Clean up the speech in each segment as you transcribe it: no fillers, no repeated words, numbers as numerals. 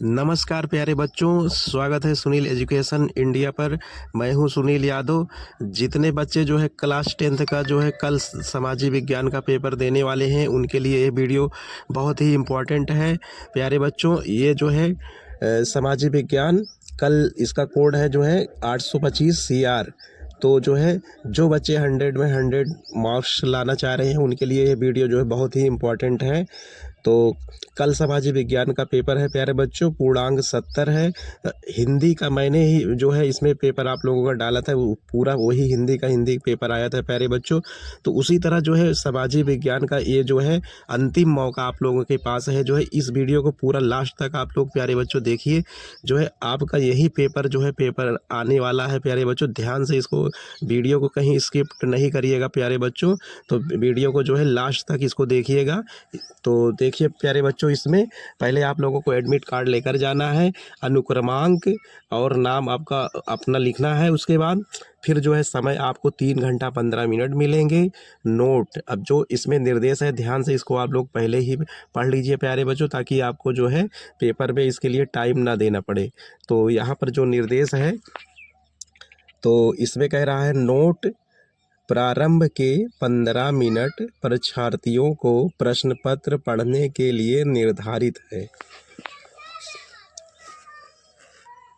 नमस्कार प्यारे बच्चों, स्वागत है सुनील एजुकेशन इंडिया पर। मैं हूं सुनील यादव। जितने बच्चे जो है क्लास 10th का जो है कल सामाजिक विज्ञान का पेपर देने वाले हैं, उनके लिए ये वीडियो बहुत ही इम्पोर्टेंट है। प्यारे बच्चों, ये जो है सामाजिक विज्ञान, कल इसका कोड है जो है 825 CR। तो जो है जो बच्चे 100 में 100 मार्क्स लाना चाह रहे हैं, उनके लिए ये वीडियो जो है बहुत ही इम्पोर्टेंट है। तो कल सामाजिक विज्ञान का पेपर है प्यारे बच्चों, पूर्णांक 70 है। हिंदी का मैंने ही जो है इसमें पेपर आप लोगों का डाला था, वो पूरा वही हिंदी का हिंदी पेपर आया था प्यारे बच्चों। तो उसी तरह जो है सामाजिक विज्ञान का ये जो है अंतिम मौका आप लोगों के पास है। जो है इस वीडियो को पूरा लास्ट तक आप लोग प्यारे बच्चों देखिए। जो है आपका यही पेपर जो है पेपर आने वाला है प्यारे बच्चों। ध्यान से इसको वीडियो को कहीं स्किप नहीं करिएगा प्यारे बच्चों। तो वीडियो को जो है लास्ट तक इसको देखिएगा। तो देखिए प्यारे बच्चों, इसमें पहले आप लोगों को एडमिट कार्ड लेकर जाना है, अनुक्रमांक और नाम आपका अपना लिखना है। उसके बाद फिर जो है समय आपको 3 घंटा 15 मिनट मिलेंगे। नोट, अब जो इसमें निर्देश है ध्यान से इसको आप लोग पहले ही पढ़ लीजिए प्यारे बच्चों, ताकि आपको जो है पेपर में इसके लिए टाइम ना देना पड़े। तो यहाँ पर जो निर्देश है, तो इसमें कह रहा है नोट, प्रारंभ के 15 मिनट परीक्षार्थियों को प्रश्न पत्र पढ़ने के लिए निर्धारित है।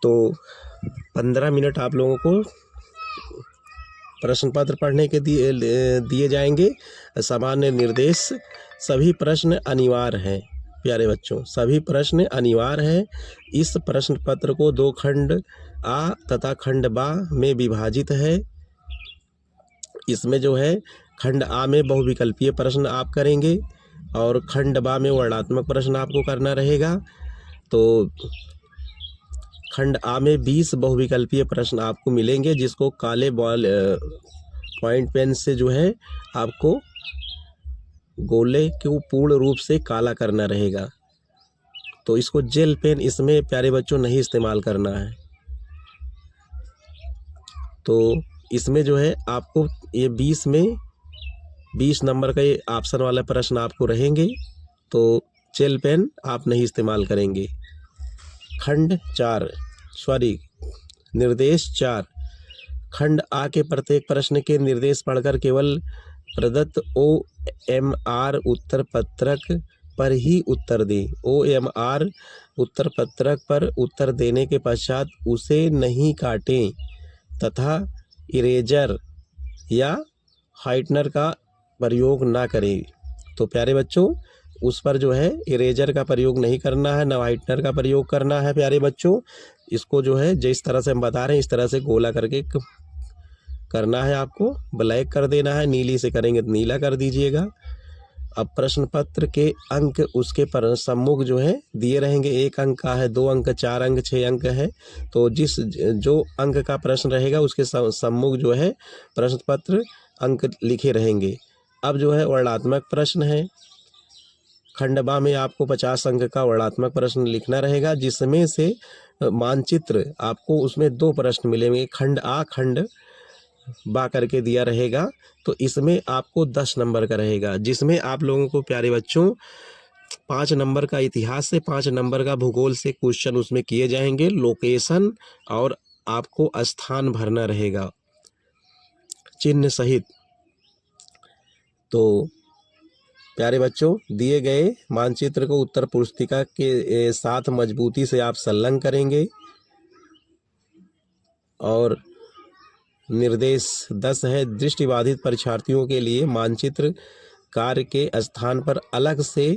तो 15 मिनट आप लोगों को प्रश्न पत्र पढ़ने के दिए जाएंगे। सामान्य निर्देश, सभी प्रश्न अनिवार्य हैं प्यारे बच्चों, सभी प्रश्न अनिवार्य हैं। इस प्रश्न पत्र को 2 खंड आ तथा खंड बा में विभाजित है। इसमें जो है खंड आ में बहुविकल्पीय प्रश्न आप करेंगे और खंड बा में वर्णनात्मक प्रश्न आपको करना रहेगा। तो खंड आ में 20 बहुविकल्पीय प्रश्न आपको मिलेंगे, जिसको काले बॉल पॉइंट पेन से जो है आपको गोले को पूर्ण रूप से काला करना रहेगा। तो इसको जेल पेन इसमें प्यारे बच्चों नहीं इस्तेमाल करना है। तो इसमें जो है आपको ये 20 में 20 नंबर का ये ऑप्शन वाला प्रश्न आपको रहेंगे, तो जेल पेन आप नहीं इस्तेमाल करेंगे। खंड 4 निर्देश 4, खंड आ के प्रत्येक प्रश्न के निर्देश पढ़कर केवल प्रदत्त OMR उत्तर पत्रक पर ही उत्तर दें। OMR उत्तर पत्रक पर उत्तर देने के पश्चात उसे नहीं काटें तथा इरेजर या हाइटनर का प्रयोग ना करें। तो प्यारे बच्चों, उस पर जो है इरेजर का प्रयोग नहीं करना है, ना हाइटनर का प्रयोग करना है प्यारे बच्चों। इसको जो है जिस तरह से हम बता रहे हैं इस तरह से गोला करके करना है, आपको ब्लैक कर देना है, नीली से करेंगे तो नीला कर दीजिएगा। अब प्रश्न पत्र के अंक उसके पर सम्मुख जो है दिए रहेंगे। 1 अंक का है, 2 अंक, 4 अंक, 6 अंक है। तो जो अंक का प्रश्न रहेगा उसके सम्मुख जो है प्रश्न पत्र अंक लिखे रहेंगे। अब जो है वर्णनात्मक प्रश्न है, खंड बा में आपको 50 अंक का वर्णनात्मक प्रश्न लिखना रहेगा, जिसमें से मानचित्र आपको उसमें 2 प्रश्न मिलेंगे, खंड आ खंड बा करके दिया रहेगा। तो इसमें आपको 10 नंबर का रहेगा, जिसमें आप लोगों को प्यारे बच्चों 5 नंबर का इतिहास से, 5 नंबर का भूगोल से क्वेश्चन उसमें किए जाएंगे, लोकेशन और आपको स्थान भरना रहेगा चिन्ह सहित। तो प्यारे बच्चों, दिए गए मानचित्र को उत्तर पुस्तिका के साथ मजबूती से आप संलग्न करेंगे। और निर्देश 10 है, दृष्टिबाधित परीक्षार्थियों के लिए मानचित्र कार्य के स्थान पर अलग से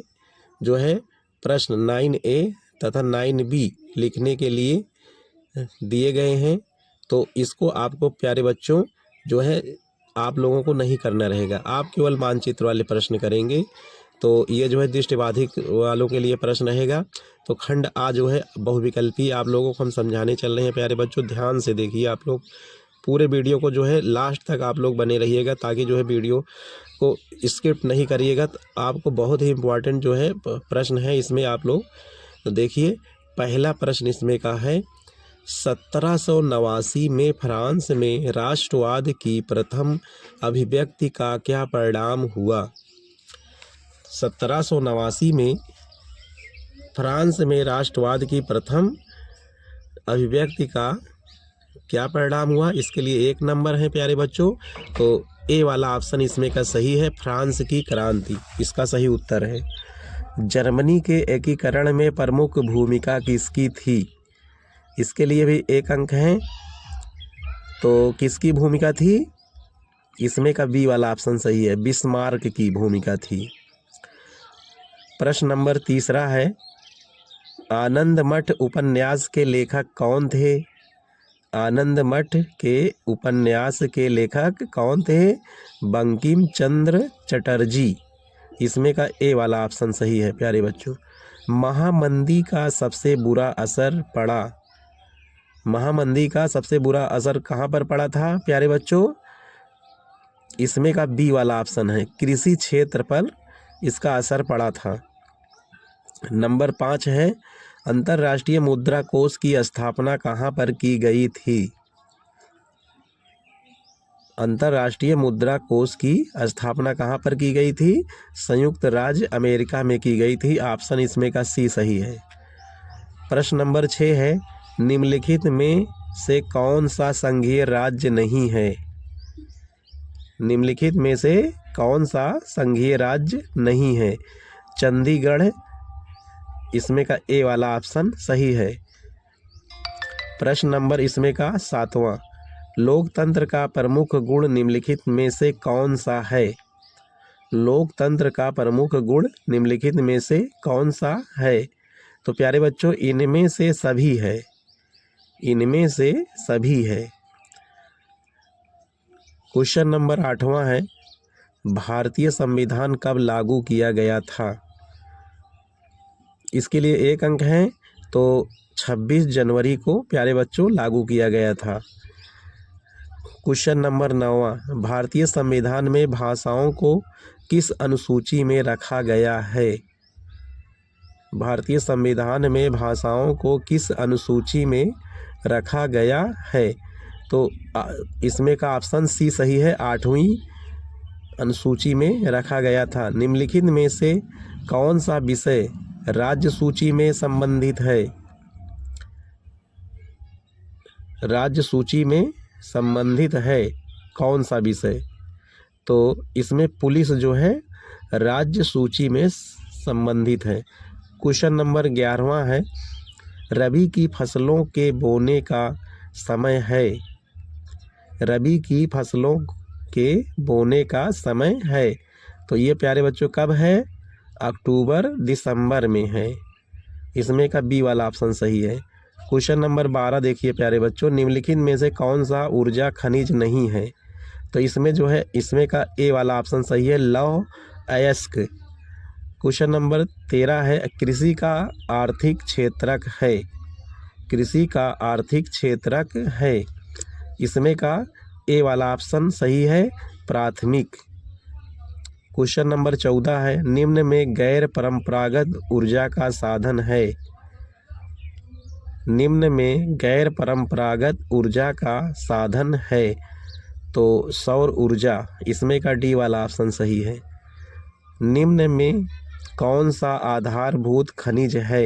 जो है प्रश्न 9A तथा 9B लिखने के लिए दिए गए हैं। तो इसको आपको प्यारे बच्चों जो है आप लोगों को नहीं करना रहेगा, आप केवल मानचित्र वाले प्रश्न करेंगे। तो ये जो है दृष्टिबाधित वालों के लिए प्रश्न रहेगा। तो खंड आ जो है बहुविकल्पी आप लोगों को हम समझाने चल रहे हैं प्यारे बच्चों, ध्यान से देखिए। आप लोग पूरे वीडियो को जो है लास्ट तक आप लोग बने रहिएगा, ताकि जो है वीडियो को स्किप नहीं करिएगा। तो आपको बहुत ही इम्पोर्टेंट जो है प्रश्न है इसमें आप लोग तो देखिए। पहला प्रश्न इसमें का है, 1789 में फ्रांस में राष्ट्रवाद की प्रथम अभिव्यक्ति का क्या परिणाम हुआ। 1789 में फ्रांस में राष्ट्रवाद की प्रथम अभिव्यक्ति का क्या परिणाम हुआ? इसके लिए 1 नंबर है प्यारे बच्चों। तो ए वाला ऑप्शन इसमें का सही है, फ्रांस की क्रांति इसका सही उत्तर है। जर्मनी के एकीकरण में प्रमुख भूमिका किसकी थी? इसके लिए भी 1 अंक है। तो किसकी भूमिका थी? इसमें का बी वाला ऑप्शन सही है, बिस्मार्क की भूमिका थी। प्रश्न नंबर 3 है, आनंद मठ उपन्यास के लेखक कौन थे? आनंद मठ के उपन्यास के लेखक कौन थे? बंकिम चंद्र चटर्जी। इसमें का ए वाला ऑप्शन सही है प्यारे बच्चों। महामंदी का सबसे बुरा असर पड़ा। महामंदी का सबसे बुरा असर कहाँ पर पड़ा था प्यारे बच्चों? इसमें का बी वाला ऑप्शन है, कृषि क्षेत्र पर इसका असर पड़ा था। नंबर 5 है, अंतर्राष्ट्रीय मुद्रा कोष की स्थापना कहाँ पर की गई थी? अंतर्राष्ट्रीय मुद्रा कोष की स्थापना कहाँ पर की गई थी? संयुक्त राज्य अमेरिका में की गई थी। ऑप्शन इसमें का सी सही है। प्रश्न नंबर 6 है, निम्नलिखित में से कौन सा संघीय राज्य नहीं है? निम्नलिखित में से कौन सा संघीय राज्य नहीं है? चंडीगढ़। इसमें का ए वाला ऑप्शन सही है। प्रश्न नंबर इसमें का 7वां, लोकतंत्र का प्रमुख गुण निम्नलिखित में से कौन सा है? लोकतंत्र का प्रमुख गुण निम्नलिखित में से कौन सा है? तो प्यारे बच्चों इनमें से सभी है, इनमें से सभी है। क्वेश्चन नंबर 8वां है, भारतीय संविधान कब लागू किया गया था? इसके लिए 1 अंक है। तो 26 जनवरी को प्यारे बच्चों लागू किया गया था। क्वेश्चन नंबर 9वां, भारतीय संविधान में भाषाओं को किस अनुसूची में रखा गया है? भारतीय संविधान में भाषाओं को किस अनुसूची में रखा गया है? तो इसमें का ऑप्शन सी सही है, 8वीं अनुसूची में रखा गया था। निम्नलिखित में से कौन सा विषय राज्य सूची में संबंधित है? राज्य सूची में संबंधित है कौन सा विषय? तो इसमें पुलिस जो है राज्य सूची में संबंधित है। क्वेश्चन नंबर 11वां है, रबी की फसलों के बोने का समय है। रबी की फसलों के बोने का समय है। तो ये प्यारे बच्चों कब है? अक्टूबर दिसंबर में है। इसमें का बी वाला ऑप्शन सही है। क्वेश्चन नंबर 12 देखिए प्यारे बच्चों, निम्नलिखित में से कौन सा ऊर्जा खनिज नहीं है? तो इसमें जो है इसमें का ए वाला ऑप्शन सही है, लौह अयस्क। क्वेश्चन नंबर 13 है, कृषि का आर्थिक क्षेत्रक है। कृषि का आर्थिक क्षेत्रक है। इसमें का ए वाला ऑप्शन सही है, प्राथमिक। क्वेश्चन नंबर 14 है, निम्न में गैर परंपरागत ऊर्जा का साधन है। निम्न में गैर परंपरागत ऊर्जा का साधन है। तो सौर ऊर्जा। इसमें का डी वाला ऑप्शन सही है। निम्न में कौन सा आधारभूत खनिज है?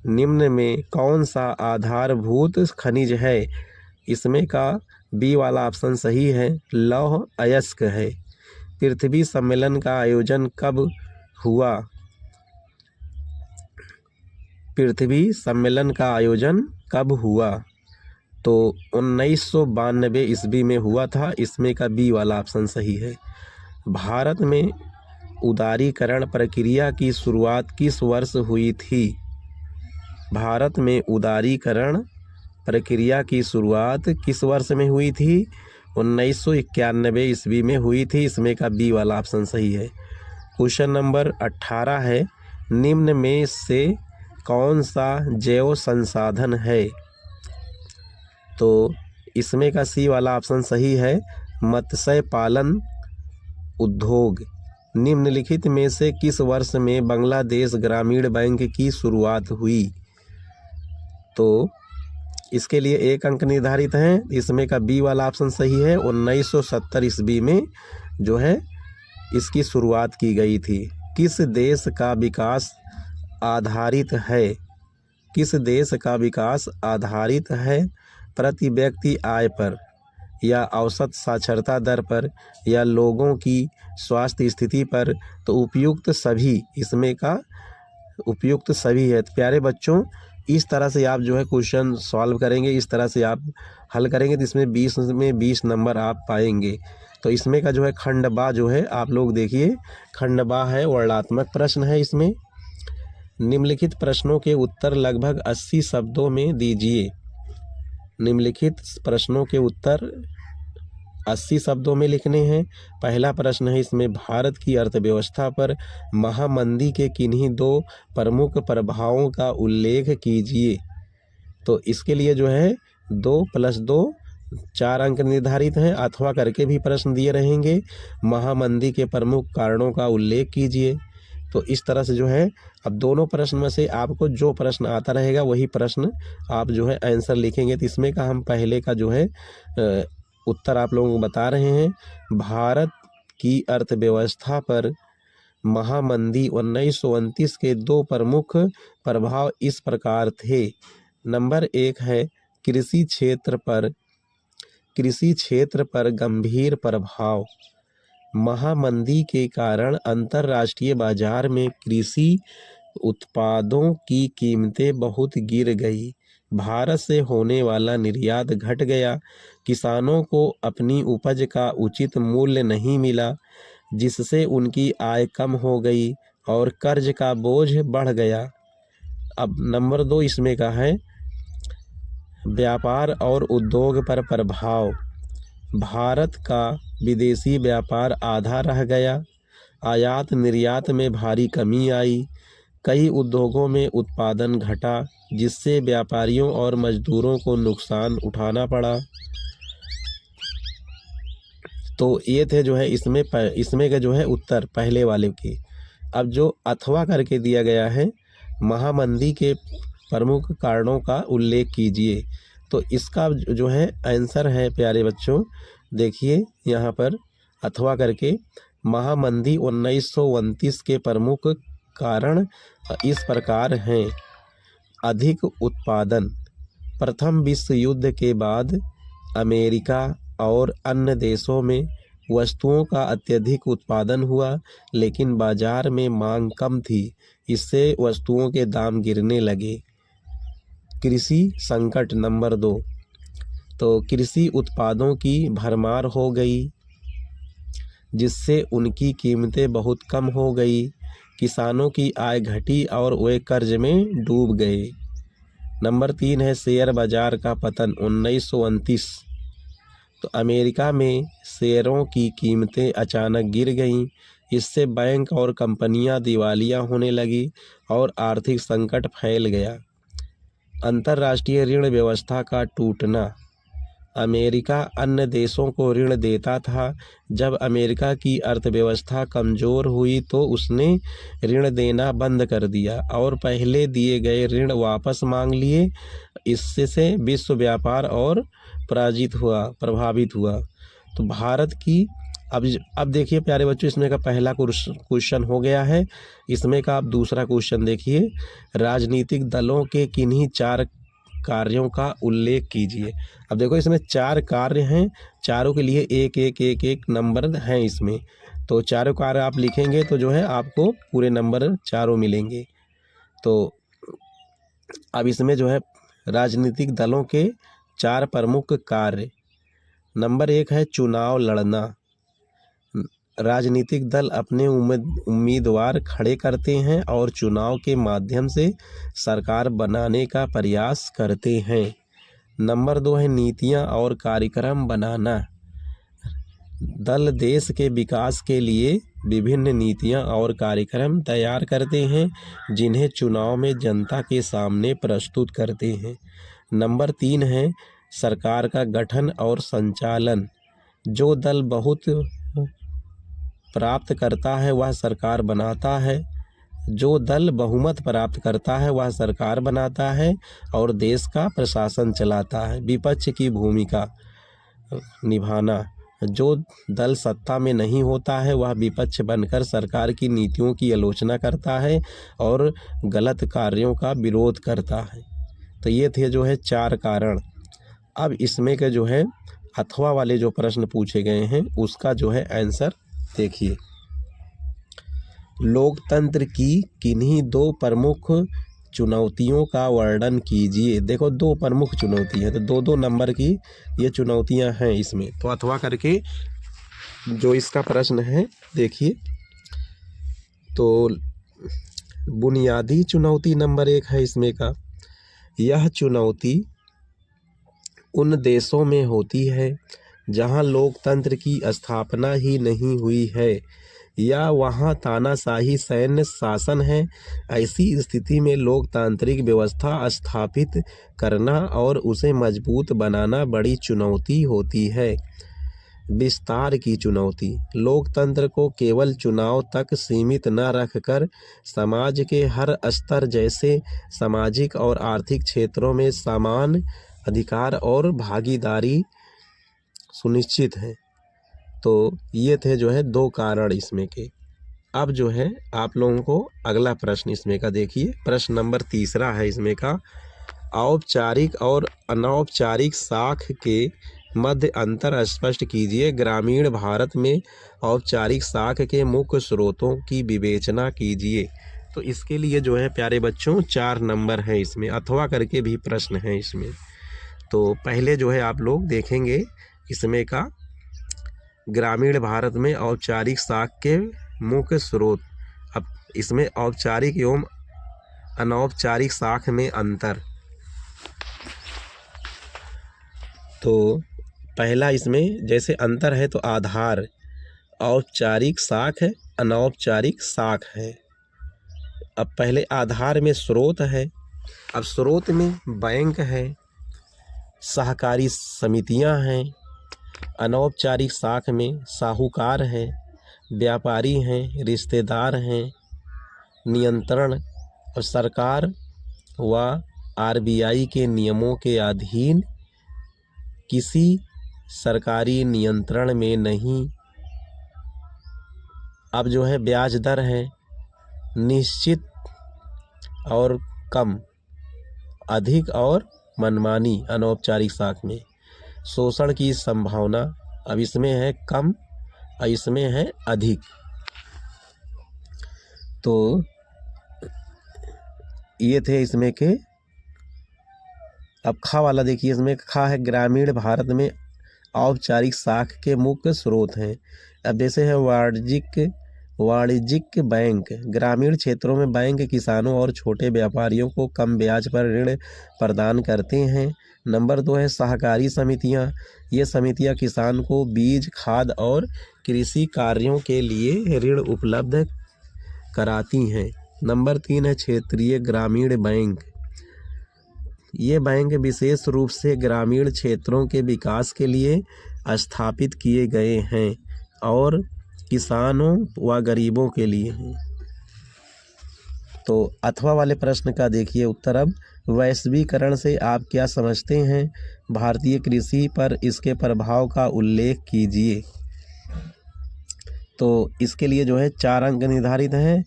निम्न में कौन सा आधारभूत खनिज है? इसमें का बी वाला ऑप्शन सही है, लौह अयस्क है। पृथ्वी सम्मेलन का आयोजन कब हुआ? पृथ्वी सम्मेलन का आयोजन कब हुआ? तो 1992 ईस्वी में हुआ था। इसमें का बी वाला ऑप्शन सही है। भारत में उदारीकरण प्रक्रिया की शुरुआत किस वर्ष हुई थी? भारत में उदारीकरण प्रक्रिया की शुरुआत किस वर्ष में हुई थी? 1991 ईस्वी में हुई थी। इसमें का बी वाला ऑप्शन सही है। क्वेश्चन नंबर 18 है, निम्न में से कौन सा जैव संसाधन है? तो इसमें का सी वाला ऑप्शन सही है, मत्स्य पालन उद्योग। निम्नलिखित में से किस वर्ष में बांग्लादेश ग्रामीण बैंक की शुरुआत हुई? तो इसके लिए 1 अंक निर्धारित है। इसमें का बी वाला ऑप्शन सही है, 1970 ईस्वी में जो है इसकी शुरुआत की गई थी। किस देश का विकास आधारित है? किस देश का विकास आधारित है प्रति व्यक्ति आय पर, या औसत साक्षरता दर पर, या लोगों की स्वास्थ्य स्थिति पर? तो उपयुक्त सभी, इसमें का उपयुक्त सभी है। तो प्यारे बच्चों, इस तरह से आप जो है क्वेश्चन सॉल्व करेंगे, इस तरह से आप हल करेंगे तो इसमें 20 में 20 नंबर आप पाएंगे। तो इसमें का जो है खंड बा जो है, आप लोग देखिए, खंड बा है, वर्णात्मक प्रश्न है। इसमें निम्नलिखित प्रश्नों के उत्तर लगभग 80 शब्दों में दीजिए। निम्नलिखित प्रश्नों के उत्तर 80 शब्दों में लिखने हैं। पहला प्रश्न है इसमें, भारत की अर्थव्यवस्था पर महामंदी के किन्हीं दो प्रमुख प्रभावों का उल्लेख कीजिए। तो इसके लिए जो है 2 + 2 4 अंक निर्धारित हैं, अथवा करके भी प्रश्न दिए रहेंगे। महामंदी के प्रमुख कारणों का उल्लेख कीजिए। तो इस तरह से जो है, अब दोनों प्रश्न में से आपको जो प्रश्न आता रहेगा वही प्रश्न आप जो है आंसर लिखेंगे। तो इसमें का हम पहले का जो है उत्तर आप लोगों को बता रहे हैं। भारत की अर्थव्यवस्था पर महामंदी 1929 के 2 प्रमुख प्रभाव इस प्रकार थे। नंबर 1 है कृषि क्षेत्र पर गंभीर प्रभाव। महामंदी के कारण अंतर्राष्ट्रीय बाजार में कृषि उत्पादों की कीमतें बहुत गिर गई। भारत से होने वाला निर्यात घट गया। किसानों को अपनी उपज का उचित मूल्य नहीं मिला, जिससे उनकी आय कम हो गई और कर्ज का बोझ बढ़ गया। अब नंबर 2 इसमें का है व्यापार और उद्योग पर प्रभाव। भारत का विदेशी व्यापार आधा रह गया। आयात निर्यात में भारी कमी आई। कई उद्योगों में उत्पादन घटा, जिससे व्यापारियों और मजदूरों को नुकसान उठाना पड़ा। तो ये थे जो है इसमें का जो है उत्तर पहले वाले के। अब जो अथवा करके दिया गया है, महामंदी के प्रमुख कारणों का उल्लेख कीजिए। तो इसका जो है आंसर है प्यारे बच्चों, देखिए यहाँ पर अथवा करके, महामंदी 1929 के प्रमुख कारण इस प्रकार हैं। अधिक उत्पादन। प्रथम विश्व युद्ध के बाद अमेरिका और अन्य देशों में वस्तुओं का अत्यधिक उत्पादन हुआ, लेकिन बाजार में मांग कम थी। इससे वस्तुओं के दाम गिरने लगे। कृषि संकट नंबर 2, तो कृषि उत्पादों की भरमार हो गई, जिससे उनकी कीमतें बहुत कम हो गई। किसानों की आय घटी और वे कर्ज में डूब गए। नंबर 3 है शेयर बाजार का पतन 1929। तो अमेरिका में शेयरों की कीमतें अचानक गिर गईं। इससे बैंक और कंपनियां दिवालिया होने लगी और आर्थिक संकट फैल गया। अंतर्राष्ट्रीय ऋण व्यवस्था का टूटना। अमेरिका अन्य देशों को ऋण देता था। जब अमेरिका की अर्थव्यवस्था कमज़ोर हुई तो उसने ऋण देना बंद कर दिया और पहले दिए गए ऋण वापस मांग लिए। इससे विश्व व्यापार और प्रभावित हुआ। तो भारत की अब देखिए प्यारे बच्चों, इसमें का पहला क्वेश्चन हो गया है। इसमें का आप दूसरा क्वेश्चन देखिए, राजनीतिक दलों के किन्हीं 4 कार्यों का उल्लेख कीजिए। अब देखो इसमें 4 कार्य हैं, चारों के लिए एक नंबर हैं इसमें। तो चारों कार्य आप लिखेंगे तो जो है आपको पूरे नंबर चारों मिलेंगे। तो अब इसमें जो है राजनीतिक दलों के 4 प्रमुख कार्य। नंबर 1 है चुनाव लड़ना। राजनीतिक दल अपने उम्मीदवार खड़े करते हैं और चुनाव के माध्यम से सरकार बनाने का प्रयास करते हैं। नंबर 2 है नीतियां और कार्यक्रम बनाना। दल देश के विकास के लिए विभिन्न नीतियां और कार्यक्रम तैयार करते हैं, जिन्हें चुनाव में जनता के सामने प्रस्तुत करते हैं। नंबर 3 है सरकार का गठन और संचालन। जो दल बहुत प्राप्त करता है वह सरकार बनाता है। जो दल बहुमत प्राप्त करता है वह सरकार बनाता है और देश का प्रशासन चलाता है। विपक्ष की भूमिका निभाना। जो दल सत्ता में नहीं होता है वह विपक्ष बनकर सरकार की नीतियों की आलोचना करता है और गलत कार्यों का विरोध करता है। तो ये थे जो है 4 कारण। अब इसमें के जो है अथवा वाले जो प्रश्न पूछे गए हैं उसका जो है आंसर देखिए। लोकतंत्र की किन्हीं 2 प्रमुख चुनौतियों का वर्णन कीजिए। देखो 2 प्रमुख चुनौती है, तो 2-2 नंबर की ये चुनौतियां हैं इसमें। तो अथवा करके जो इसका प्रश्न है देखिए, तो बुनियादी चुनौती नंबर 1 है इसमें का, यह चुनौती उन देशों में होती है जहां लोकतंत्र की स्थापना ही नहीं हुई है या वहां तानाशाही सैन्य शासन है। ऐसी स्थिति में लोकतांत्रिक व्यवस्था स्थापित करना और उसे मजबूत बनाना बड़ी चुनौती होती है। विस्तार की चुनौती, लोकतंत्र को केवल चुनाव तक सीमित न रखकर समाज के हर स्तर जैसे सामाजिक और आर्थिक क्षेत्रों में समान अधिकार और भागीदारी सुनिश्चित है। तो ये थे जो है 2 कारण इसमें के। अब जो है आप लोगों को अगला प्रश्न इसमें का देखिए, प्रश्न नंबर 3 है इसमें का, औपचारिक और अनौपचारिक साख के मध्य अंतर स्पष्ट कीजिए। ग्रामीण भारत में औपचारिक साख के मुख्य स्रोतों की विवेचना कीजिए। तो इसके लिए जो है प्यारे बच्चों 4 नंबर हैं इसमें, अथवा करके भी प्रश्न हैं इसमें। तो पहले जो है आप लोग देखेंगे इसमें का, ग्रामीण भारत में औपचारिक साख के मुख्य स्रोत। अब इसमें औपचारिक एवं अनौपचारिक साख में अंतर। तो पहला इसमें जैसे अंतर है तो आधार, औपचारिक साख है, अनौपचारिक साख है। अब पहले आधार में स्रोत है, अब स्रोत में बैंक है, सहकारी समितियां हैं। अनौपचारिक साख में साहूकार हैं, व्यापारी हैं, रिश्तेदार हैं। नियंत्रण और सरकार व आरबीआई के नियमों के अधीन किसी सरकारी नियंत्रण में नहीं। अब जो है ब्याज दर है निश्चित और कम, अधिक और मनमानी अनौपचारिक साख में। शोषण की संभावना, अब इसमें है कम और इसमें है अधिक। तो ये थे इसमें के। अब खा वाला देखिए, इसमें खा है ग्रामीण भारत में औपचारिक साख के मुख्य स्रोत हैं। अब जैसे है वाणिज्यिक बैंक, ग्रामीण क्षेत्रों में बैंक किसानों और छोटे व्यापारियों को कम ब्याज पर ऋण प्रदान करते हैं। नंबर 2 है सहकारी समितियां, ये समितियां किसान को बीज, खाद और कृषि कार्यों के लिए ऋण उपलब्ध कराती हैं। नंबर 3 है क्षेत्रीय ग्रामीण बैंक, ये बैंक विशेष रूप से ग्रामीण क्षेत्रों के विकास के लिए स्थापित किए गए हैं और किसानों व गरीबों के लिए हैं। तो अथवा वाले प्रश्न का देखिए उत्तर। अब वैश्वीकरण से आप क्या समझते हैं? भारतीय कृषि पर इसके प्रभाव का उल्लेख कीजिए। तो इसके लिए जो है 4 अंक निर्धारित हैं।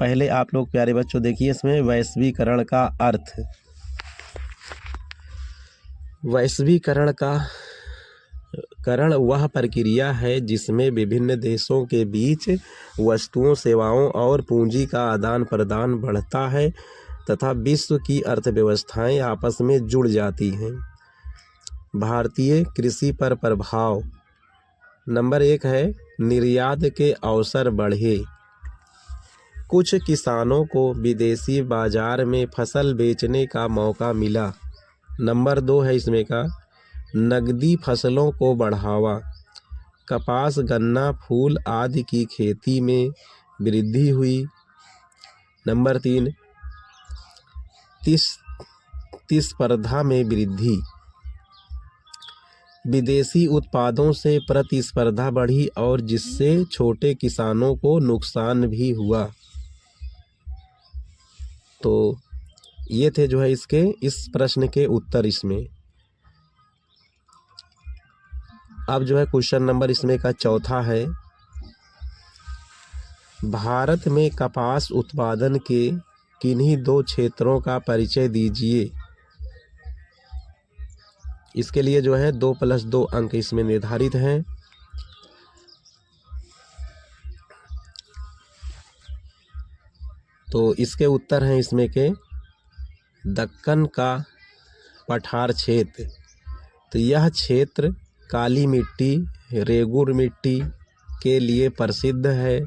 पहले आप लोग प्यारे बच्चों देखिए इसमें वैश्वीकरण का अर्थ। वैश्वीकरण वह प्रक्रिया है जिसमें विभिन्न देशों के बीच वस्तुओं, सेवाओं और पूंजी का आदान प्रदान बढ़ता है तथा विश्व की अर्थव्यवस्थाएं आपस में जुड़ जाती हैं। भारतीय कृषि पर प्रभाव। नंबर 1 है निर्यात के अवसर बढ़े। कुछ किसानों को विदेशी बाजार में फसल बेचने का मौका मिला। नंबर 2 है इसमें का नगदी फसलों को बढ़ावा। कपास, गन्ना, फूल आदि की खेती में वृद्धि हुई। नंबर 3 प्रतिस्पर्धा में वृद्धि। विदेशी उत्पादों से प्रतिस्पर्धा बढ़ी और जिससे छोटे किसानों को नुकसान भी हुआ। तो ये थे जो है इसके इस प्रश्न के उत्तर इसमें। अब जो है क्वेश्चन नंबर इसमें का चौथा है, भारत में कपास उत्पादन के किन्हीं दो क्षेत्रों का परिचय दीजिए। इसके लिए जो है 2+2 अंक इसमें निर्धारित हैं। तो इसके उत्तर हैं इसमें के दक्कन का पठार क्षेत्र। तो यह क्षेत्र काली मिट्टी, रेगुर मिट्टी के लिए प्रसिद्ध है,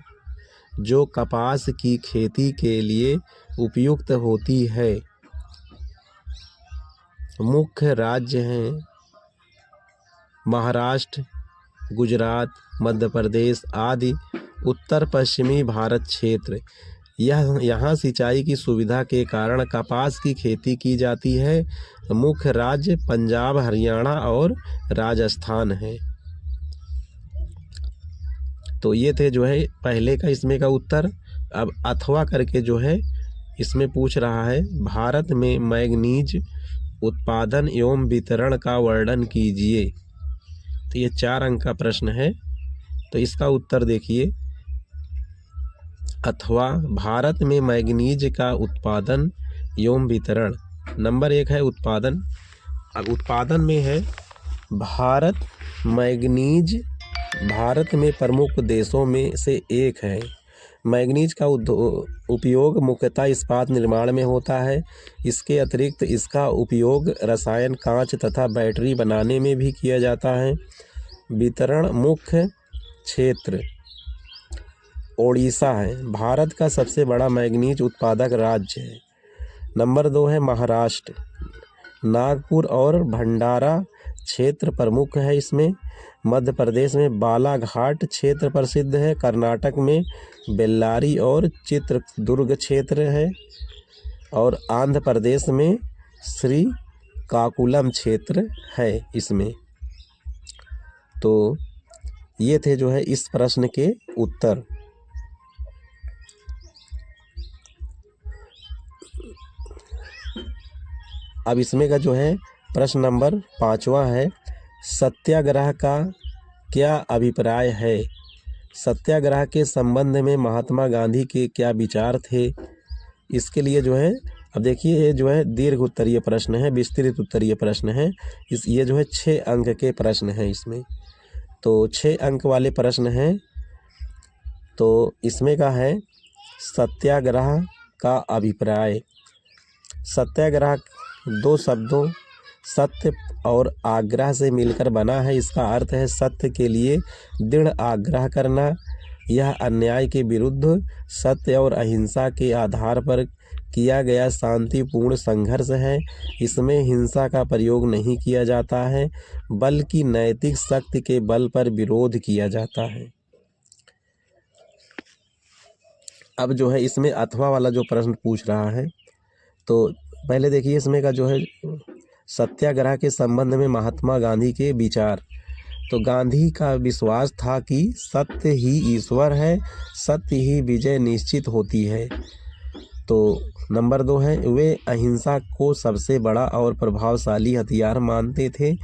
जो कपास की खेती के लिए उपयुक्त होती है। मुख्य राज्य हैं महाराष्ट्र, गुजरात, मध्य प्रदेश आदि। उत्तर पश्चिमी भारत क्षेत्र, यहाँ सिंचाई की सुविधा के कारण कपास की खेती की जाती है। मुख्य राज्य पंजाब, हरियाणा और राजस्थान है। तो ये थे जो है पहले का इसमें का उत्तर। अब अथवा करके जो है इसमें पूछ रहा है, भारत में मैंगनीज उत्पादन एवं वितरण का वर्णन कीजिए। तो ये 4 अंक का प्रश्न है। तो इसका उत्तर देखिए, अथवा भारत में मैंगनीज का उत्पादन एवं वितरण। नंबर 1 है उत्पादन। अब उत्पादन में है भारत मैंगनीज भारत में प्रमुख देशों में से एक है। मैंगनीज का उपयोग मुख्यतः इस्पात निर्माण में होता है। इसके अतिरिक्त इसका उपयोग रसायन, कांच तथा बैटरी बनाने में भी किया जाता है। वितरण मुख्य क्षेत्र ओडिशा है। भारत का सबसे बड़ा मैंगनीज उत्पादक राज्य है। नंबर 2 है महाराष्ट्र। नागपुर और भंडारा क्षेत्र प्रमुख है इसमें। मध्य प्रदेश में बालाघाट क्षेत्र प्रसिद्ध है। कर्नाटक में बेल्लारी और चित्रदुर्ग क्षेत्र है। और आंध्र प्रदेश में श्रीकाकुलम क्षेत्र है इसमें। तो ये थे जो है इस प्रश्न के उत्तर। अब इसमें का जो है प्रश्न नंबर 5वां है, सत्याग्रह का क्या अभिप्राय है। सत्याग्रह के संबंध में महात्मा गांधी के क्या विचार थे। इसके लिए जो है अब देखिए, ये जो है दीर्घ उत्तरीय प्रश्न है, विस्तृत उत्तरीय प्रश्न है। ये जो है 6 अंक के प्रश्न हैं इसमें। तो 6 अंक वाले प्रश्न हैं। तो इसमें का है सत्याग्रह का अभिप्राय। सत्याग्रह 2 शब्दों सत्य और आग्रह से मिलकर बना है। इसका अर्थ है सत्य के लिए दृढ़ आग्रह करना। यह अन्याय के विरुद्ध सत्य और अहिंसा के आधार पर किया गया शांतिपूर्ण संघर्ष है। इसमें हिंसा का प्रयोग नहीं किया जाता है, बल्कि नैतिक शक्ति के बल पर विरोध किया जाता है। अब जो है इसमें अथवा वाला जो प्रश्न पूछ रहा है, तो पहले देखिए इसमें का जो है सत्याग्रह के संबंध में महात्मा गांधी के विचार। तो गांधी का विश्वास था कि सत्य ही ईश्वर है, सत्य ही विजय निश्चित होती है। तो नंबर 2 है, वे अहिंसा को सबसे बड़ा और प्रभावशाली हथियार मानते थे।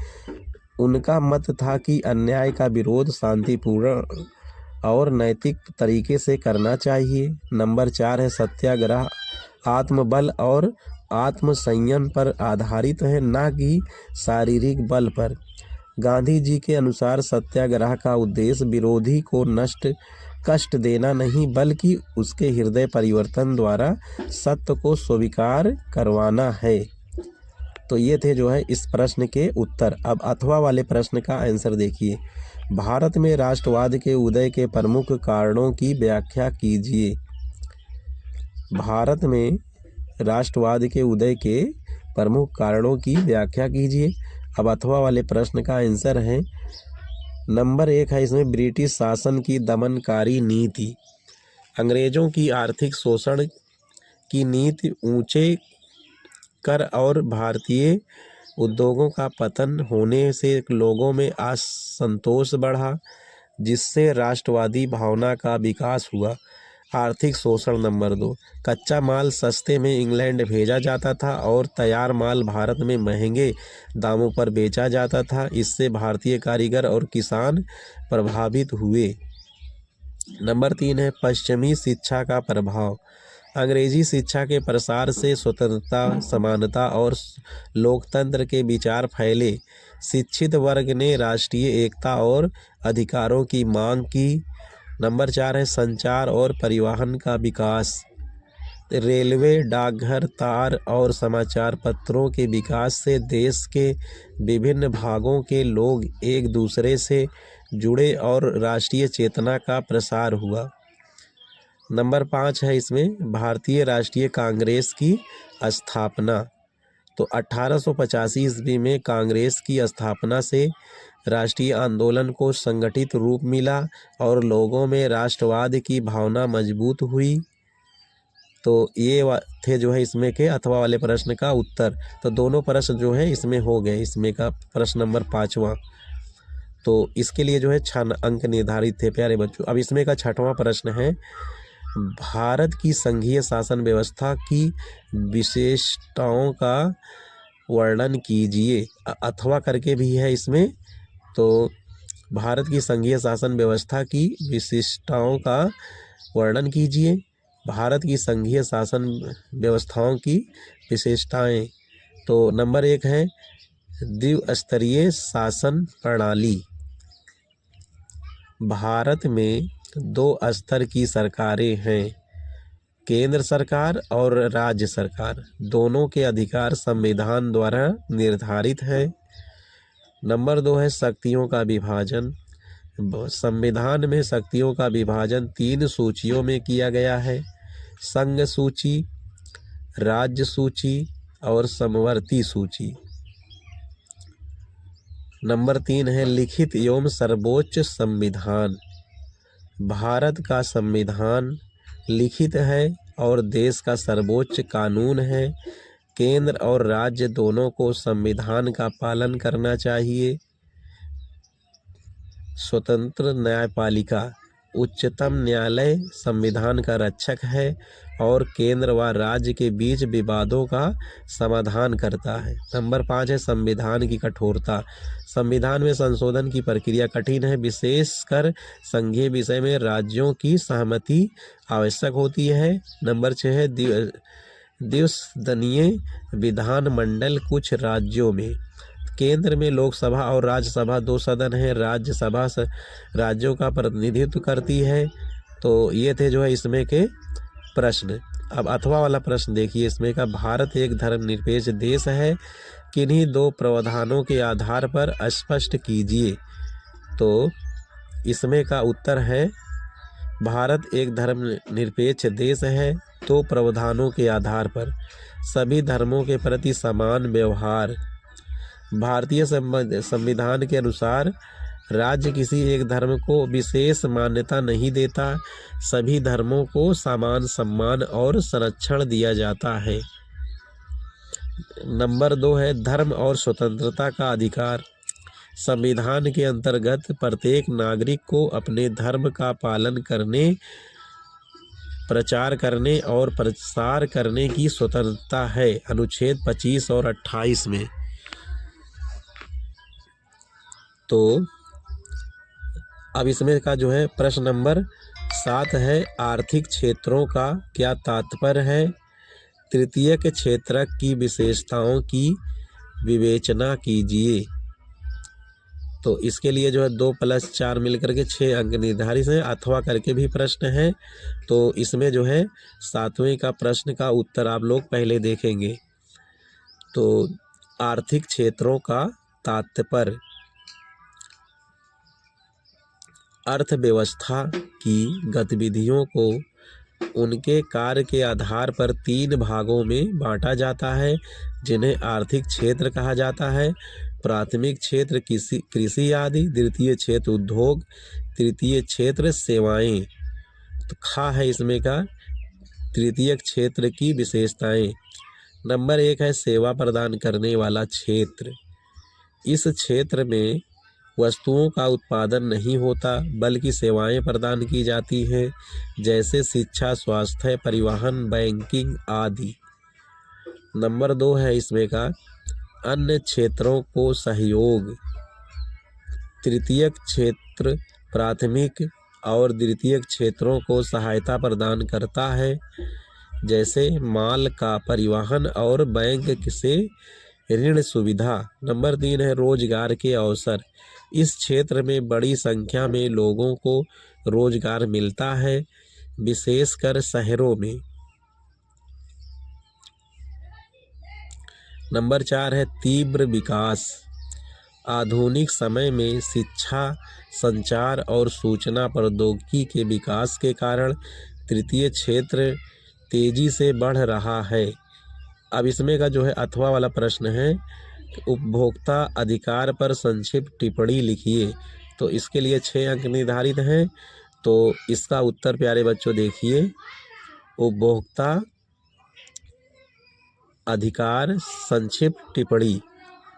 उनका मत था कि अन्याय का विरोध शांतिपूर्ण और नैतिक तरीके से करना चाहिए। नंबर 4 है, सत्याग्रह आत्मबल और आत्मसंयम पर आधारित है, ना कि शारीरिक बल पर। गांधी जी के अनुसार सत्याग्रह का उद्देश्य विरोधी को कष्ट देना नहीं, बल्कि उसके हृदय परिवर्तन द्वारा सत्य को स्वीकार करवाना है। तो ये थे जो है इस प्रश्न के उत्तर। अब अथवा वाले प्रश्न का आंसर देखिए, भारत में राष्ट्रवाद के उदय के प्रमुख कारणों की व्याख्या कीजिए। भारत में राष्ट्रवाद के उदय के प्रमुख कारणों की व्याख्या कीजिए। अब अथवा वाले प्रश्न का आंसर है नंबर 1 है इसमें ब्रिटिश शासन की दमनकारी नीति। अंग्रेजों की आर्थिक शोषण की नीति, ऊंचे कर और भारतीय उद्योगों का पतन होने से लोगों में असंतोष बढ़ा, जिससे राष्ट्रवादी भावना का विकास हुआ। आर्थिक शोषण। नंबर 2, कच्चा माल सस्ते में इंग्लैंड भेजा जाता था और तैयार माल भारत में महंगे दामों पर बेचा जाता था। इससे भारतीय कारीगर और किसान प्रभावित हुए। नंबर 3 है पश्चिमी शिक्षा का प्रभाव। अंग्रेजी शिक्षा के प्रसार से स्वतंत्रता, समानता और लोकतंत्र के विचार फैले। शिक्षित वर्ग ने राष्ट्रीय एकता और अधिकारों की मांग की। नंबर 4 है संचार और परिवहन का विकास। रेलवे, डाकघर, तार और समाचार पत्रों के विकास से देश के विभिन्न भागों के लोग एक दूसरे से जुड़े और राष्ट्रीय चेतना का प्रसार हुआ। नंबर 5 है इसमें भारतीय राष्ट्रीय कांग्रेस की स्थापना। तो 1885 ईस्वी में कांग्रेस की स्थापना से राष्ट्रीय आंदोलन को संगठित रूप मिला और लोगों में राष्ट्रवाद की भावना मजबूत हुई। तो ये थे जो है इसमें के अथवा वाले प्रश्न का उत्तर। तो दोनों प्रश्न जो है इसमें हो गए। इसमें का प्रश्न नंबर 5वां, तो इसके लिए जो है 6 अंक निर्धारित थे प्यारे बच्चों। अब इसमें का 6वां प्रश्न है, भारत की संघीय शासन व्यवस्था की विशेषताओं का वर्णन कीजिए। अथवा करके भी है इसमें। तो भारत की संघीय शासन व्यवस्था की विशिष्टताओं का वर्णन कीजिए। भारत की संघीय शासन व्यवस्थाओं की विशेषताएं। तो नंबर 1 है द्विस्तरीय शासन प्रणाली। भारत में 2 स्तर की सरकारें हैं, केंद्र सरकार और राज्य सरकार। दोनों के अधिकार संविधान द्वारा निर्धारित है। नंबर 2 है शक्तियों का विभाजन। संविधान में शक्तियों का विभाजन 3 सूचियों में किया गया है, संघ सूची, राज्य सूची और समवर्ती सूची। नंबर 3 है लिखित एवं सर्वोच्च संविधान। भारत का संविधान लिखित है और देश का सर्वोच्च कानून है। केंद्र और राज्य दोनों को संविधान का पालन करना चाहिए। स्वतंत्र न्यायपालिका, उच्चतम न्यायालय संविधान का रक्षक है और केंद्र व राज्य के बीच विवादों का समाधान करता है। नंबर 5 है संविधान की कठोरता। संविधान में संशोधन की प्रक्रिया कठिन है, विशेषकर संघीय विषय में राज्यों की सहमति आवश्यक होती है। नंबर 6 है द्विसदनीय विधानमंडल। कुछ राज्यों में केंद्र में लोकसभा और राज्यसभा 2 सदन है, राज्यसभा राज्यों का प्रतिनिधित्व करती है। तो ये थे जो है इसमें के प्रश्न। अब अथवा वाला प्रश्न देखिए इसमें का, भारत एक धर्मनिरपेक्ष देश है, किन्हीं 2 प्रावधानों के आधार पर स्पष्ट कीजिए। तो इसमें का उत्तर है भारत एक धर्मनिरपेक्ष देश है 2 प्रावधानों के आधार पर। सभी धर्मों के प्रति समान व्यवहार। भारतीय संविधान के अनुसार राज्य किसी एक धर्म को विशेष मान्यता नहीं देता, सभी धर्मों को समान सम्मान और संरक्षण दिया जाता है। नंबर 2 है धर्म और स्वतंत्रता का अधिकार। संविधान के अंतर्गत प्रत्येक नागरिक को अपने धर्म का पालन करने, प्रचार करने और प्रसार करने की स्वतंत्रता है, अनुच्छेद 25 और 28 में। तो अब इसमें का जो है प्रश्न नंबर 7 है आर्थिक क्षेत्रों का क्या तात्पर्य है। तृतीयक क्षेत्र की विशेषताओं की विवेचना कीजिए। तो इसके लिए जो है 2 + 4 मिलकर के 6 अंक निर्धारित हैं। अथवा करके भी प्रश्न है। तो इसमें जो है 7वें का प्रश्न का उत्तर आप लोग पहले देखेंगे। तो आर्थिक क्षेत्रों का तात्पर्य अर्थव्यवस्था की गतिविधियों को उनके कार्य के आधार पर 3 भागों में बांटा जाता है, जिन्हें आर्थिक क्षेत्र कहा जाता है। प्राथमिक क्षेत्र कृषि आदि, द्वितीय क्षेत्र उद्योग, तृतीय क्षेत्र सेवाएं। तो खा है इसमें का तृतीय क्षेत्र की विशेषताएं। नंबर 1 है सेवा प्रदान करने वाला क्षेत्र। इस क्षेत्र में वस्तुओं का उत्पादन नहीं होता बल्कि सेवाएं प्रदान की जाती हैं, जैसे शिक्षा, स्वास्थ्य, परिवहन, बैंकिंग आदि। नंबर 2 है इसमें का अन्य क्षेत्रों को सहयोग। तृतीयक क्षेत्र प्राथमिक और द्वितीयक क्षेत्रों को सहायता प्रदान करता है, जैसे माल का परिवहन और बैंक से ऋण सुविधा। नंबर 3 है रोजगार के अवसर। इस क्षेत्र में बड़ी संख्या में लोगों को रोजगार मिलता है, विशेषकर शहरों में। नंबर 4 है तीव्र विकास। आधुनिक समय में शिक्षा, संचार और सूचना प्रौद्योगिकी के विकास के कारण तृतीय क्षेत्र तेजी से बढ़ रहा है। अब इसमें का जो है अथवा वाला प्रश्न है, उपभोक्ता अधिकार पर संक्षिप्त टिप्पणी लिखिए। तो इसके लिए 6 अंक निर्धारित हैं। तो इसका उत्तर प्यारे बच्चों देखिए, उपभोक्ता अधिकार संक्षिप्त टिप्पणी।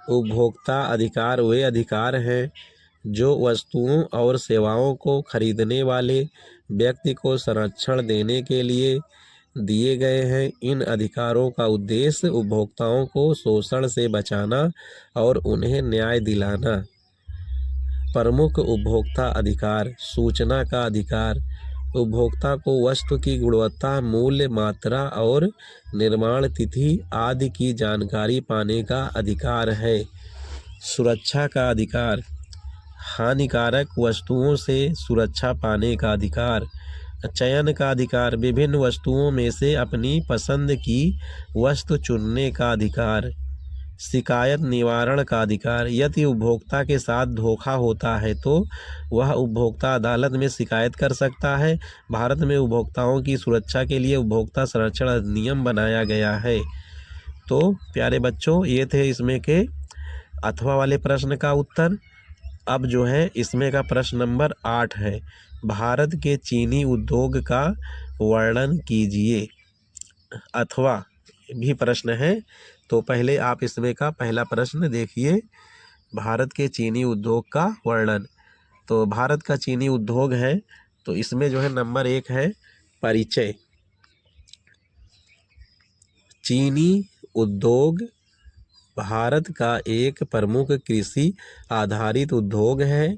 उपभोक्ता अधिकार वे अधिकार हैं जो वस्तुओं और सेवाओं को खरीदने वाले व्यक्ति को संरक्षण देने के लिए दिए गए हैं। इन अधिकारों का उद्देश्य उपभोक्ताओं को शोषण से बचाना और उन्हें न्याय दिलाना। प्रमुख उपभोक्ता अधिकार। सूचना का अधिकार। उपभोक्ता को वस्तु की गुणवत्ता, मूल्य, मात्रा और निर्माण तिथि आदि की जानकारी पाने का अधिकार है। सुरक्षा का अधिकार। हानिकारक वस्तुओं से सुरक्षा पाने का अधिकार। चयन का अधिकार। विभिन्न वस्तुओं में से अपनी पसंद की वस्तु चुनने का अधिकार। शिकायत निवारण का अधिकार। यदि उपभोक्ता के साथ धोखा होता है तो वह उपभोक्ता अदालत में शिकायत कर सकता है। भारत में उपभोक्ताओं की सुरक्षा के लिए उपभोक्ता संरक्षण अधिनियम बनाया गया है। तो प्यारे बच्चों, ये थे इसमें के अथवा वाले प्रश्न का उत्तर। अब जो है इसमें का प्रश्न नंबर 8 है, भारत के चीनी उद्योग का वर्णन कीजिए। अथवा भी प्रश्न है, तो पहले आप इसमें का पहला प्रश्न देखिए, भारत के चीनी उद्योग का वर्णन। तो भारत का चीनी उद्योग है, तो इसमें जो है नंबर 1 है परिचय। चीनी उद्योग भारत का एक प्रमुख कृषि आधारित उद्योग है।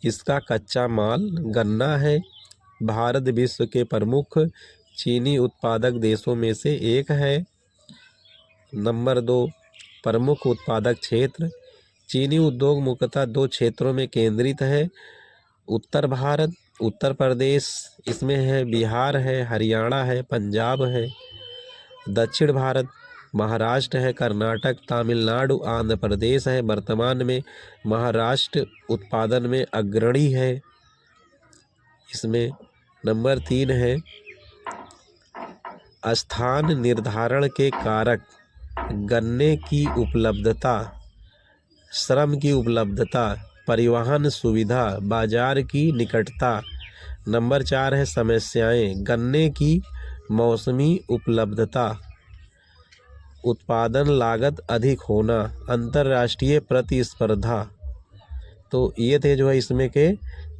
इसका कच्चा माल गन्ना है। भारत विश्व के प्रमुख चीनी उत्पादक देशों में से एक है। नंबर 2, प्रमुख उत्पादक क्षेत्र। चीनी उद्योग मुख्यतः 2 क्षेत्रों में केंद्रित है। उत्तर भारत, उत्तर प्रदेश इसमें है, बिहार है, हरियाणा है, पंजाब है। दक्षिण भारत, महाराष्ट्र है, कर्नाटक, तमिलनाडु, आंध्र प्रदेश है। वर्तमान में महाराष्ट्र उत्पादन में अग्रणी है। इसमें नंबर 3 है स्थान निर्धारण के कारक। गन्ने की उपलब्धता, श्रम की उपलब्धता, परिवहन सुविधा, बाजार की निकटता। नंबर 4 है समस्याएं। गन्ने की मौसमी उपलब्धता, उत्पादन लागत अधिक होना, अंतर्राष्ट्रीय प्रतिस्पर्धा। तो ये थे जो है इसमें के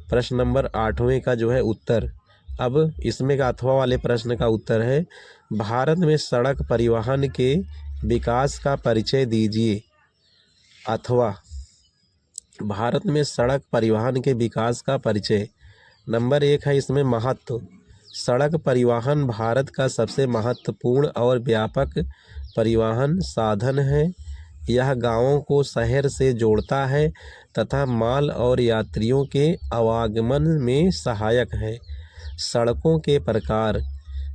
प्रश्न नंबर 8वें का जो है उत्तर। अब इसमें का अथवा वाले प्रश्न का उत्तर है, भारत में सड़क परिवहन के विकास का परिचय दीजिए। अथवा भारत में सड़क परिवहन के विकास का परिचय। नंबर 1 है इसमें महत्व। सड़क परिवहन भारत का सबसे महत्वपूर्ण और व्यापक परिवहन साधन है। यह गांवों को शहर से जोड़ता है तथा माल और यात्रियों के आवागमन में सहायक है। सड़कों के प्रकार।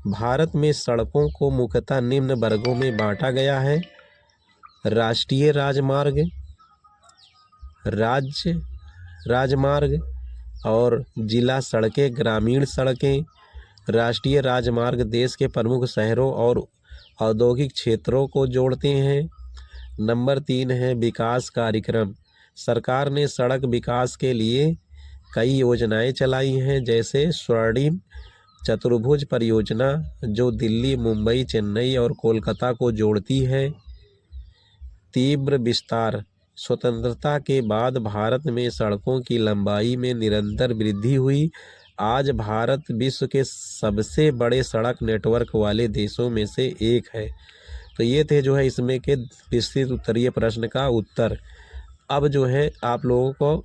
भारत में सड़कों को मुख्यतः निम्न वर्गों में बांटा गया है। राष्ट्रीय राजमार्ग, राज्य राजमार्ग और जिला सड़कें, ग्रामीण सड़कें। राष्ट्रीय राजमार्ग देश के प्रमुख शहरों और औद्योगिक क्षेत्रों को जोड़ते हैं। नंबर 3 है विकास कार्यक्रम। सरकार ने सड़क विकास के लिए कई योजनाएं चलाई हैं, जैसे स्वर्णिम चतुर्भुज परियोजना जो दिल्ली, मुंबई, चेन्नई और कोलकाता को जोड़ती है। तीव्र विस्तार। स्वतंत्रता के बाद भारत में सड़कों की लंबाई में निरंतर वृद्धि हुई। आज भारत विश्व के सबसे बड़े सड़क नेटवर्क वाले देशों में से एक है। तो ये थे जो है इसमें के विस्तृत उत्तरीय प्रश्न का उत्तर। अब जो है आप लोगों को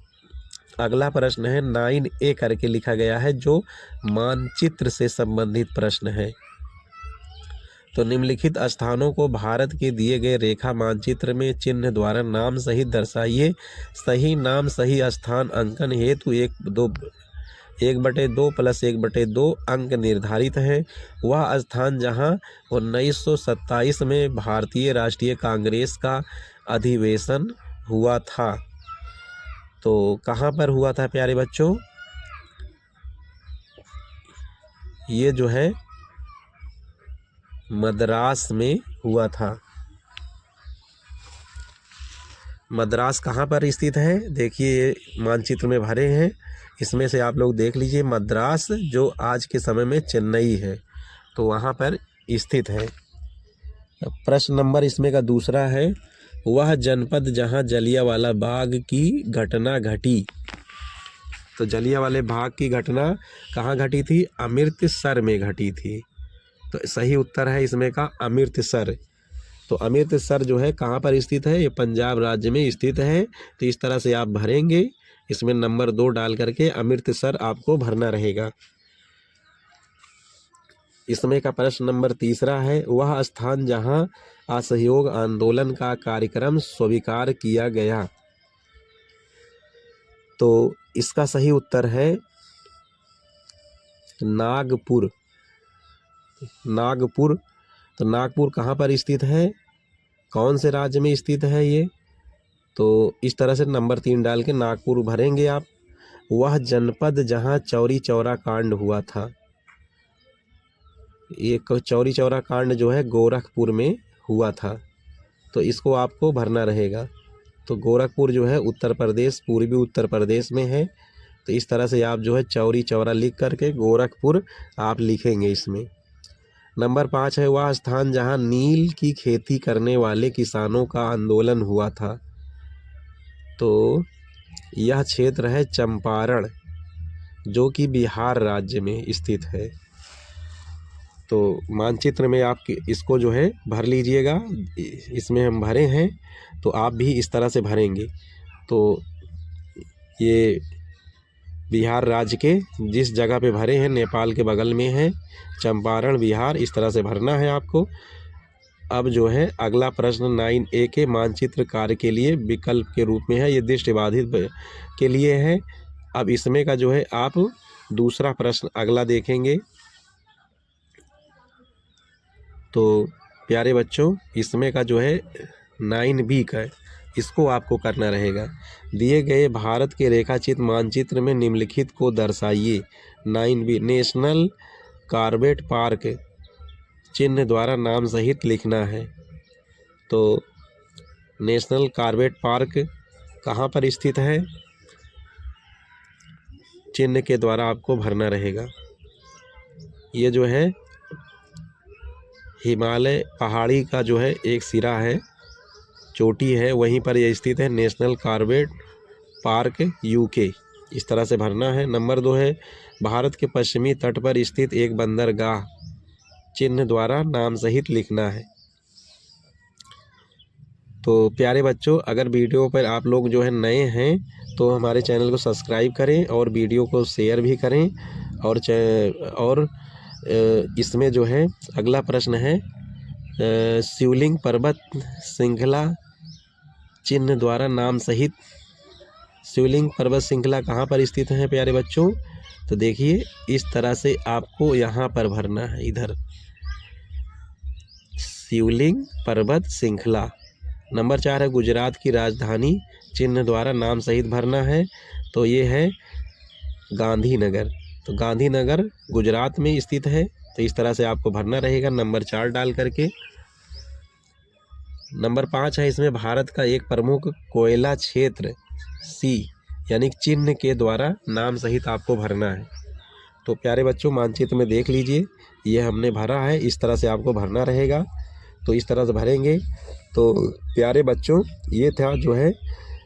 अगला प्रश्न है 9A करके लिखा गया है, जो मानचित्र से संबंधित प्रश्न है। तो निम्नलिखित स्थानों को भारत के दिए गए रेखा मानचित्र में चिन्ह द्वारा नाम सहित दर्शाइए। सही नाम सही स्थान अंकन हेतु 1/2 + 1/2 अंक निर्धारित है। वह स्थान जहां 1927 में भारतीय राष्ट्रीय कांग्रेस का अधिवेशन हुआ था। तो कहाँ पर हुआ था प्यारे बच्चों? ये जो है मद्रास में हुआ था। मद्रास कहाँ पर स्थित है? देखिए ये मानचित्र में भरे हैं, इसमें से आप लोग देख लीजिए। मद्रास जो आज के समय में चेन्नई है, तो वहाँ पर स्थित है। प्रश्न नंबर इसमें का दूसरा है, वह जनपद जहाँ जलियांवाला बाग की घटना घटी। तो जलियांवाले बाग की घटना कहाँ घटी थी? अमृतसर में घटी थी। तो सही उत्तर है इसमें का अमृतसर। तो अमृतसर जो है कहाँ पर स्थित है? ये पंजाब राज्य में स्थित है। तो इस तरह से आप भरेंगे, इसमें नंबर 2 डाल करके अमृतसर आपको भरना रहेगा। इसमें का प्रश्न नंबर तीसरा है, वह स्थान जहाँ असहयोग आंदोलन का कार्यक्रम स्वीकार किया गया। तो इसका सही उत्तर है नागपुर। नागपुर। तो नागपुर कहाँ पर स्थित है? कौन से राज्य में स्थित है ये? तो इस तरह से नंबर 3 डाल के नागपुर भरेंगे आप। वह जनपद जहाँ चौरी चौरा कांड हुआ था। ये चौरी चौरा कांड जो है गोरखपुर में हुआ था, तो इसको आपको भरना रहेगा। तो गोरखपुर जो है उत्तर प्रदेश, पूर्वी उत्तर प्रदेश में है। तो इस तरह से आप जो है चौरी चौरा लिख करके गोरखपुर आप लिखेंगे इसमें। नंबर 5 है, वह स्थान जहां नील की खेती करने वाले किसानों का आंदोलन हुआ था। तो यह क्षेत्र है चंपारण, जो कि बिहार राज्य में स्थित है। तो मानचित्र में आप इसको जो है भर लीजिएगा। इसमें हम भरे हैं, तो आप भी इस तरह से भरेंगे। तो ये बिहार राज्य के जिस जगह पे भरे हैं, नेपाल के बगल में है, चंपारण बिहार, इस तरह से भरना है आपको। अब जो है अगला प्रश्न 9A के मानचित्र कार्य के लिए विकल्प के रूप में है, ये दृष्टिबाधित के लिए है। अब इसमें का जो है आप दूसरा प्रश्न अगला देखेंगे। तो प्यारे बच्चों, इसमें का जो है 9B का, इसको आपको करना रहेगा। दिए गए भारत के रेखाचित्र मानचित्र में निम्नलिखित को दर्शाइए। 9B, नेशनल कॉर्बेट पार्क चिन्ह द्वारा नाम सहित लिखना है। तो नेशनल कॉर्बेट पार्क कहाँ पर स्थित है? चिन्ह के द्वारा आपको भरना रहेगा। ये जो है हिमालय पहाड़ी का जो है एक सिरा है, चोटी है, वहीं पर यह स्थित है। नेशनल कॉर्बेट पार्क UK, इस तरह से भरना है। नंबर 2 है, भारत के पश्चिमी तट पर स्थित एक बंदरगाह चिन्ह द्वारा नाम सहित लिखना है। तो प्यारे बच्चों, अगर वीडियो पर आप लोग जो है नए हैं तो हमारे चैनल को सब्सक्राइब करें और वीडियो को शेयर भी करें। और इसमें जो है अगला प्रश्न है, शिवलिंग पर्वत श्रृंखला चिन्ह द्वारा नाम सहित। शिवलिंग पर्वत श्रृंखला कहाँ पर स्थित है प्यारे बच्चों? तो देखिए इस तरह से आपको यहाँ पर भरना है, इधर शिवलिंग पर्वत श्रृंखला। नंबर 4 है, गुजरात की राजधानी चिन्ह द्वारा नाम सहित भरना है। तो ये है गांधीनगर। तो गांधीनगर गुजरात में स्थित है। तो इस तरह से आपको भरना रहेगा नंबर 4 डाल करके। नंबर 5 है, इसमें भारत का एक प्रमुख कोयला क्षेत्र C यानी चिन्ह के द्वारा नाम सहित आपको भरना है। तो प्यारे बच्चों, मानचित्र में देख लीजिए, ये हमने भरा है, इस तरह से आपको भरना रहेगा। तो इस तरह से भरेंगे। तो प्यारे बच्चों, ये था जो है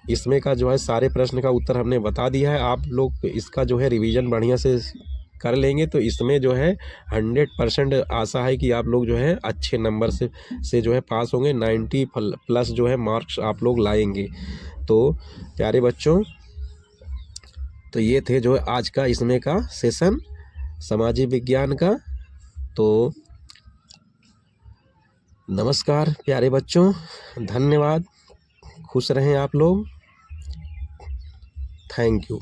इसमें का जो है सारे प्रश्न का उत्तर हमने बता दिया है। आप लोग इसका जो है रिवीजन बढ़िया से कर लेंगे तो इसमें जो है 100% आशा है कि आप लोग जो है अच्छे नंबर से जो है पास होंगे। 90 प्लस जो है मार्क्स आप लोग लाएंगे। तो प्यारे बच्चों, तो ये थे जो है आज का इसमें का सेशन सामाजिक विज्ञान का। तो नमस्कार प्यारे बच्चों, धन्यवाद, खुश रहें आप लोग। Thank you.